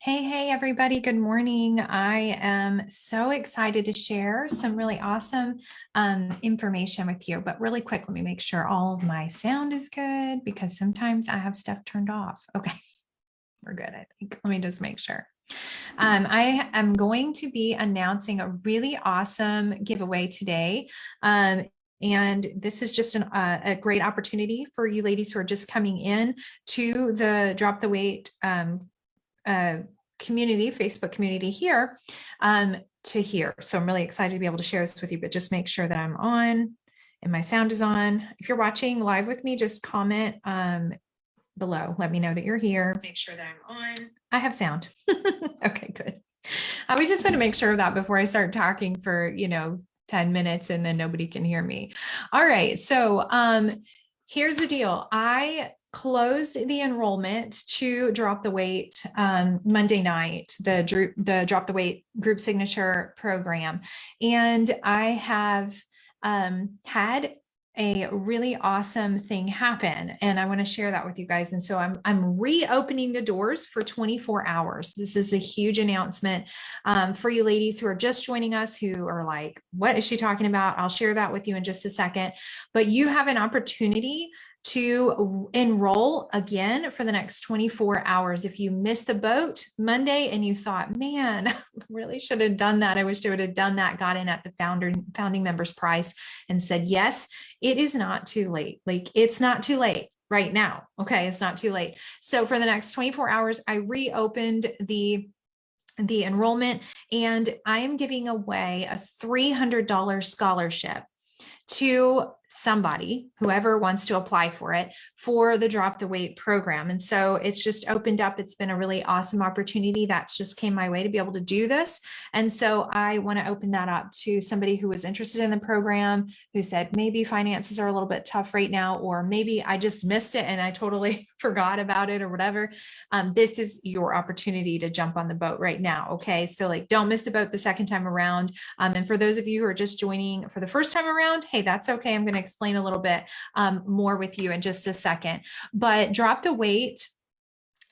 Hey, everybody. Good morning. I am so excited to share some really awesome information with you. But really quick, let me make sure all of my sound is good because sometimes I have stuff turned off. Okay, we're good, I think. Let me just make sure. I am going to be announcing a really awesome giveaway today. And this is just a great opportunity for you ladies who are just coming in to the Drop the Weight community, Facebook community here to hear. So I'm really excited to be able to share this with you, but just make sure that I'm on and my sound is on. If you're watching live with me, just comment below. Let me know that you're here. Make sure that I'm on. I have sound. Okay, good. I was just going to make sure of that before I start talking for, 10 minutes and then nobody can hear me. All right. So here's the deal. I closed the enrollment to Drop the Weight Monday night, the Drop the Weight group signature program. And I have had a really awesome thing happen. And I want to share that with you guys. And so I'm reopening the doors for 24 hours. This is a huge announcement for you ladies who are just joining us, who are like, what is she talking about? I'll share that with you in just a second. But you have an opportunity to enroll again for the next 24 hours. If you missed the boat Monday and you thought, man, I really should have done that. I wish I would have done that, got in at the founding members price and said, yes, it is not too late. Like it's not too late right now. Okay. It's not too late. So for the next 24 hours, I reopened the enrollment and I am giving away a $300 scholarship to somebody, whoever wants to apply for it, for the Drop the Weight program. And so it's just opened up. It's been a really awesome opportunity that's just came my way to be able to do this. And so I want to open that up to somebody who was interested in the program, who said maybe finances are a little bit tough right now, or maybe I just missed it and I totally forgot about it or whatever. This is your opportunity to jump on the boat right now. Okay. So like, don't miss the boat the second time around. And for those of you who are just joining for the first time around, hey, that's okay. I'm going to explain a little bit more with you in just a second. But Drop the Weight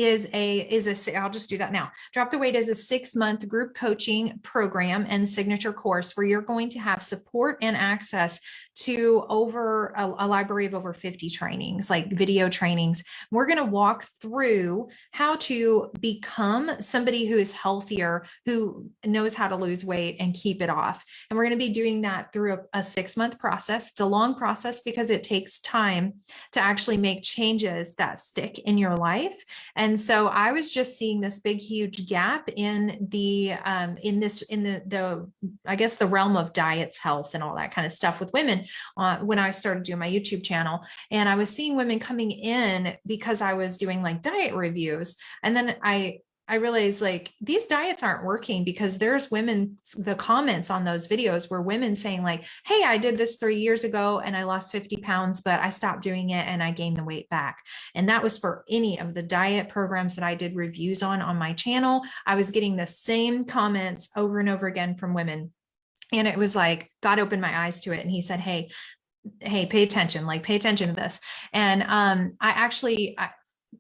I'll just do that now. Drop the Weight is a 6-month group coaching program and signature course where you're going to have support and access to over a library of over 50 trainings, like video trainings. We're going to walk through how to become somebody who is healthier, who knows how to lose weight and keep it off. And we're going to be doing that through a 6-month process. It's a long process because it takes time to actually make changes that stick in your life. And so I was just seeing this big, huge gap in the I guess the realm of diets, health, and all that kind of stuff with women when I started doing my YouTube channel. And I was seeing women coming in because I was doing like diet reviews. And then I realized like these diets aren't working because there's women, the comments on those videos were women saying like, hey, I did this 3 years ago and I lost 50 pounds, but I stopped doing it and I gained the weight back. And that was for any of the diet programs that I did reviews on my channel. I was getting the same comments over and over again from women. And it was like, God opened my eyes to it. And he said, hey, pay attention, pay attention to this. And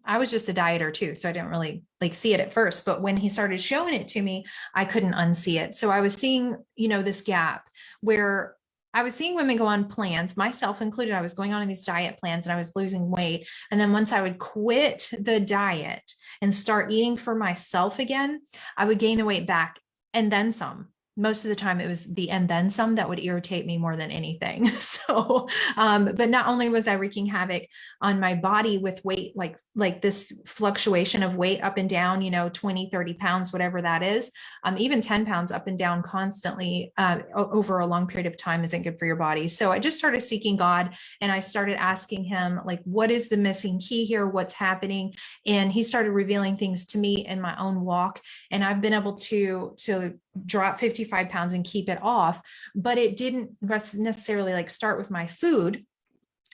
I was just a dieter too, so I didn't really see it at first, but when he started showing it to me, I couldn't unsee it. So I was seeing, this gap where I was seeing women go on plans, myself included. I was going on these diet plans and I was losing weight. And then once I would quit the diet and start eating for myself again, I would gain the weight back and then some. Most of the time it was the and then some that would irritate me more than anything. So, but not only was I wreaking havoc on my body with weight, like this fluctuation of weight up and down, 20, 30 pounds, whatever that is, even 10 pounds up and down constantly over a long period of time isn't good for your body. So I just started seeking God and I started asking him, like, what is the missing key here? What's happening? And he started revealing things to me in my own walk. And I've been able to drop 55 pounds and keep it off, but it didn't necessarily start with my food.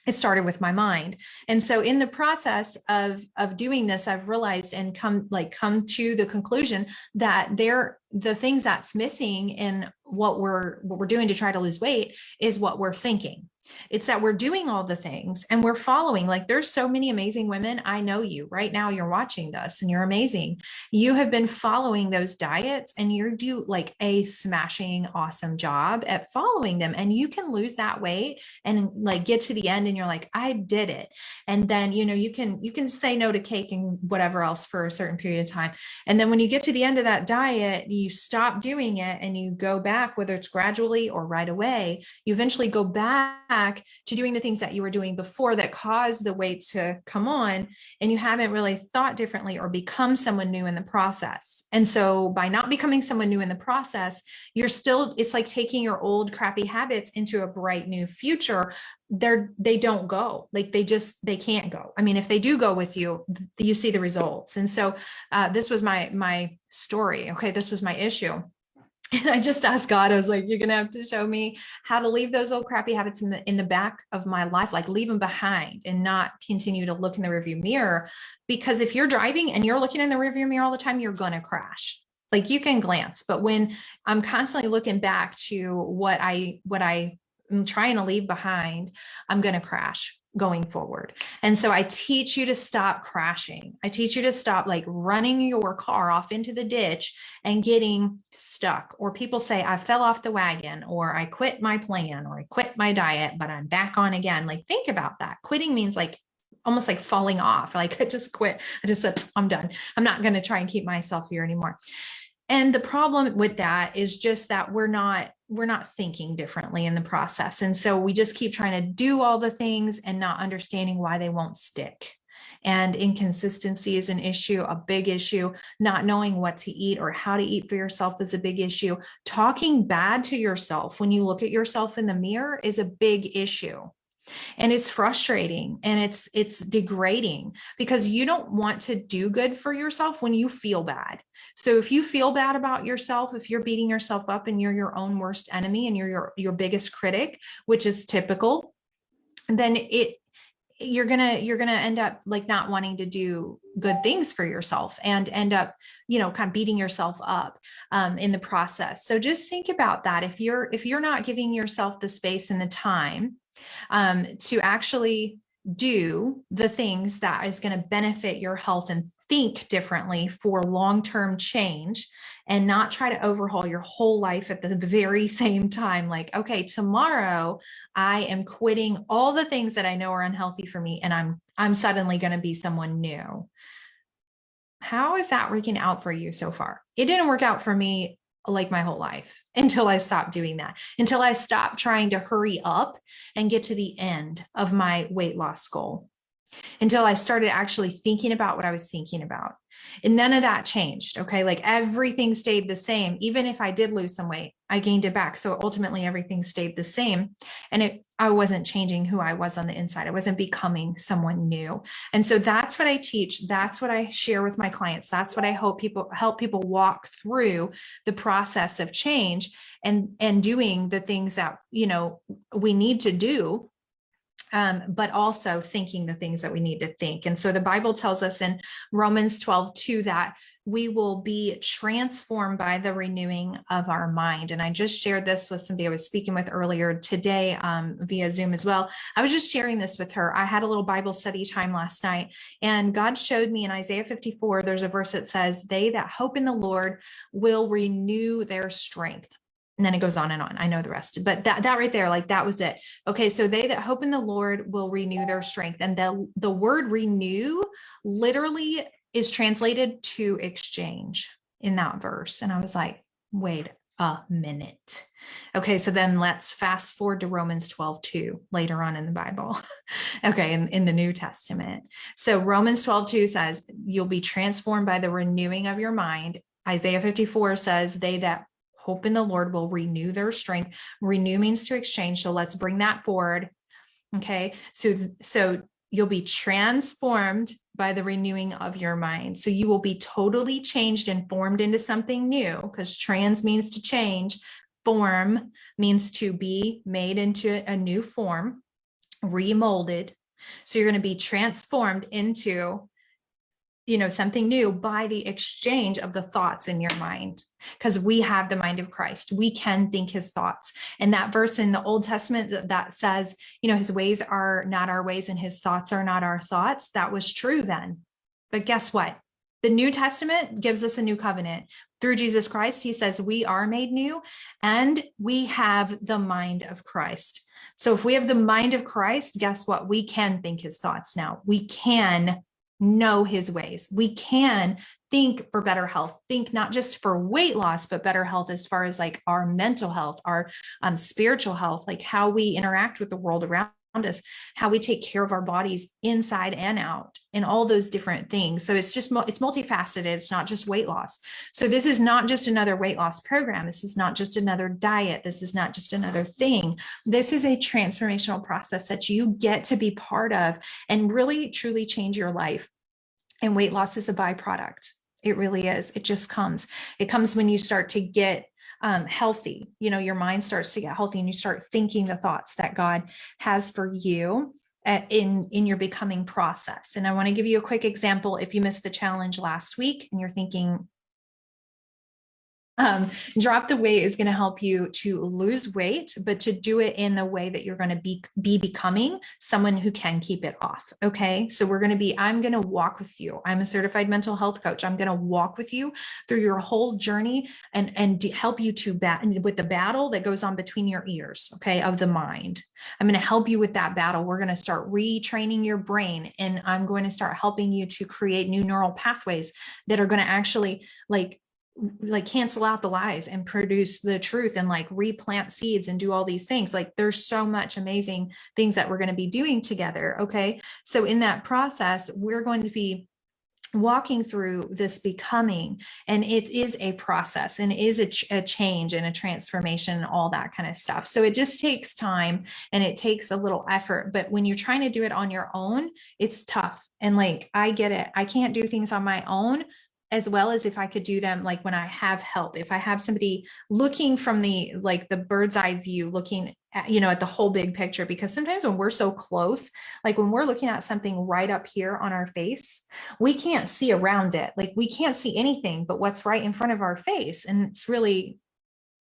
It started with my mind. And so in the process of doing this, I've realized and come to the conclusion that the things that's missing in what we're doing to try to lose weight is what we're thinking. It's that we're doing all the things and we're following. Like, there's so many amazing women. I know you right now, you're watching this and you're amazing. You have been following those diets and you do like a smashing awesome job at following them. And you can lose that weight and like get to the end and you're like, I did it. And then, you can say no to cake and whatever else for a certain period of time. And then when you get to the end of that diet, you stop doing it and you go back, whether it's gradually or right away, you eventually go back to doing the things that you were doing before that caused the weight to come on, and you haven't really thought differently or become someone new in the process. And so by not becoming someone new in the process, it's like taking your old crappy habits into a bright new future. They don't go, like they can't go. I mean, if they do go with you, you see the results. And so this was my story. Okay. This was my issue. And I just asked God, I was like, you're going to have to show me how to leave those old crappy habits in the back of my life, like leave them behind and not continue to look in the rearview mirror. Because if you're driving and you're looking in the rearview mirror all the time, you're going to crash. Like, you can glance, but when I'm constantly looking back to what I'm trying to leave behind, I'm going to crash going forward. And so I teach you to stop crashing. I teach you to stop like running your car off into the ditch and getting stuck. Or people say, I fell off the wagon, or I quit my plan, or I quit my diet, but I'm back on again. Like, think about that. Quitting means like almost like falling off. Like, I just quit. I just said, I'm done. I'm not going to try and keep myself here anymore. And the problem with that is just that we're not thinking differently in the process. And so we just keep trying to do all the things and not understanding why they won't stick. And inconsistency is an issue, a big issue. Not knowing what to eat or how to eat for yourself is a big issue. Talking bad to yourself when you look at yourself in the mirror is a big issue. And it's frustrating and it's degrading, because you don't want to do good for yourself when you feel bad. So if you feel bad about yourself, if you're beating yourself up and you're your own worst enemy and you're your biggest critic, which is typical, then you're gonna end up like not wanting to do good things for yourself and end up, kind of beating yourself up in the process. So just think about that. If you're not giving yourself the space and the time to actually do the things that is going to benefit your health and think differently for long-term change, and not try to overhaul your whole life at the very same time. Like, okay, tomorrow I am quitting all the things that I know are unhealthy for me, and I'm suddenly going to be someone new. How is that working out for you so far? It didn't work out for me like my whole life until I stopped doing that, until I stopped trying to hurry up and get to the end of my weight loss goal, until I started actually thinking about what I was thinking about. And none of that changed. Okay. Like, everything stayed the same. Even if I did lose some weight, I gained it back. So ultimately everything stayed the same. And I wasn't changing who I was on the inside. I wasn't becoming someone new. And so that's what I teach. That's what I share with my clients. That's what I help people walk through the process of change and doing the things that, we need to do. But also thinking the things that we need to think. And so the Bible tells us in Romans 12:2 that we will be transformed by the renewing of our mind. And I just shared this with somebody I was speaking with earlier today via Zoom as well. I was just sharing this with her. I had a little Bible study time last night, and God showed me in Isaiah 54, there's a verse that says, they that hope in the Lord will renew their strength. And then it goes on and on. I know the rest, but that right there, like, that was it. Okay. So they that hope in the Lord will renew their strength. And the word renew literally is translated to exchange in that verse. And I was like, wait a minute. Okay. So then let's fast forward to Romans 12:2 later on in the Bible. Okay. In the New Testament. So Romans 12:2 says, you'll be transformed by the renewing of your mind. Isaiah 54 says, they that hope in the Lord will renew their strength. Renew means to exchange. So let's bring that forward. Okay. So you'll be transformed by the renewing of your mind. So you will be totally changed and formed into something new, because trans means to change. Form means to be made into a new form, remolded. So you're going to be transformed into something new by the exchange of the thoughts in your mind, because we have the mind of Christ. We can think his thoughts. And that verse in the Old Testament that says, his ways are not our ways and his thoughts are not our thoughts, that was true then. But guess what? The New Testament gives us a new covenant through Jesus Christ. He says we are made new and we have the mind of Christ. So if we have the mind of Christ, guess what? We can think his thoughts now. We can know his ways. We can think for better health, think not just for weight loss, but better health as far as like our mental health, our spiritual health, like how we interact with the world around us, how we take care of our bodies inside and out, and all those different things. So it's multifaceted. It's not just weight loss. So this is not just another weight loss program. This is not just another diet. This is not just another thing. This is a transformational process that you get to be part of and really truly change your life. And weight loss is a byproduct. It really is. It just comes. It comes when you start to get healthy. Your mind starts to get healthy and you start thinking the thoughts that God has for you in your becoming process. And I want to give you a quick example. If you missed the challenge last week and you're thinking, drop the weight is going to help you to lose weight, but to do it in the way that you're going to be becoming someone who can keep it off. Okay. So I'm going to walk with you. I'm a certified mental health coach. I'm going to walk with you through your whole journey and help you with the battle that goes on between your ears. Okay. Of the mind. I'm going to help you with that battle. We're going to start retraining your brain, and I'm going to start helping you to create new neural pathways that are going to actually like cancel out the lies and produce the truth, and like replant seeds and do all these things. Like there's so much amazing things that we're going to be doing together. Okay. So in that process, we're going to be walking through this becoming, and it is a process and is a change and a transformation and all that kind of stuff. So it just takes time and it takes a little effort, but when you're trying to do it on your own, it's tough. And like, I get it. I can't do things on my own as well as if I could do them like when I have help, if I have somebody looking from the bird's eye view, looking at the whole big picture. Because sometimes when we're so close, like when we're looking at something right up here on our face, we can't see around it. Like we can't see anything but what's right in front of our face. And it's really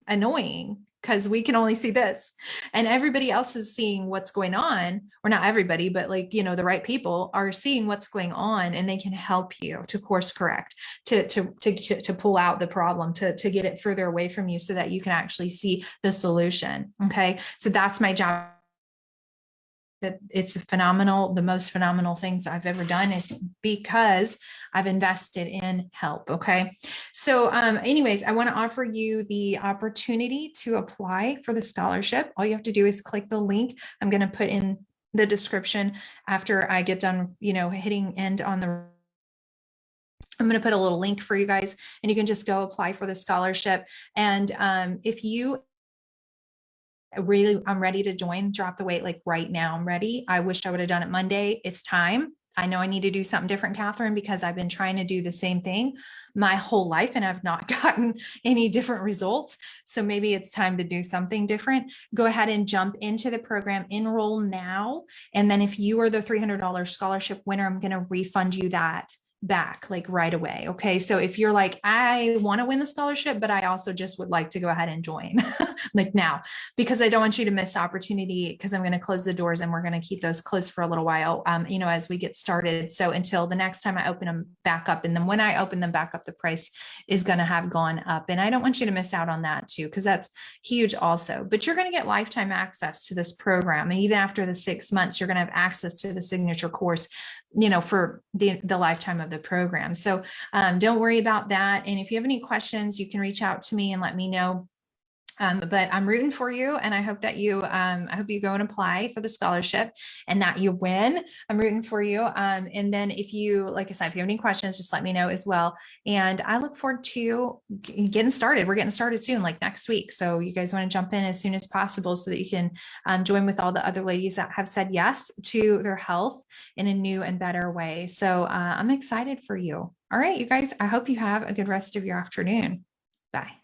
annoying because we can only see this, and everybody else is seeing what's going on, or not everybody, but the right people are seeing what's going on, and they can help you to course correct, to pull out the problem, to get it further away from you so that you can actually see the solution. Okay. So that's my job. That it's phenomenal. The most phenomenal things I've ever done is because I've invested in help. Okay. So anyways, I want to offer you the opportunity to apply for the scholarship. All you have to do is click the link I'm going to put in the description after I get done, hitting end on the I'm going to put a little link for you guys, and you can just go apply for the scholarship. And if you I'm ready to join, drop the weight, like right now, I'm ready. I wished I would have done it Monday. It's time. I know I need to do something different, Catherine, because I've been trying to do the same thing my whole life and I've not gotten any different results. So maybe it's time to do something different. Go ahead and jump into the program, enroll now. And then if you are the $300 scholarship winner, I'm going to refund you that back like right away. Okay. So if you're like, I want to win the scholarship, but I also just would like to go ahead and join like now, because I don't want you to miss the opportunity, because I'm going to close the doors and we're going to keep those closed for a little while, as we get started. So until the next time I open them back up, and then when I open them back up, the price is going to have gone up. And I don't want you to miss out on that too, because that's huge also. But you're going to get lifetime access to this program. And even after the 6 months, you're going to have access to the signature course, for the lifetime of the program. So don't worry about that. And if you have any questions, you can reach out to me and let me know. But I'm rooting for you, and I hope that I hope you go and apply for the scholarship and that you win. I'm rooting for you. And then if you, like I said, if you have any questions, just let me know as well. And I look forward to getting started. We're getting started soon, like next week. So you guys want to jump in as soon as possible so that you can join with all the other ladies that have said yes to their health in a new and better way. So I'm excited for you. All right, you guys, I hope you have a good rest of your afternoon. Bye.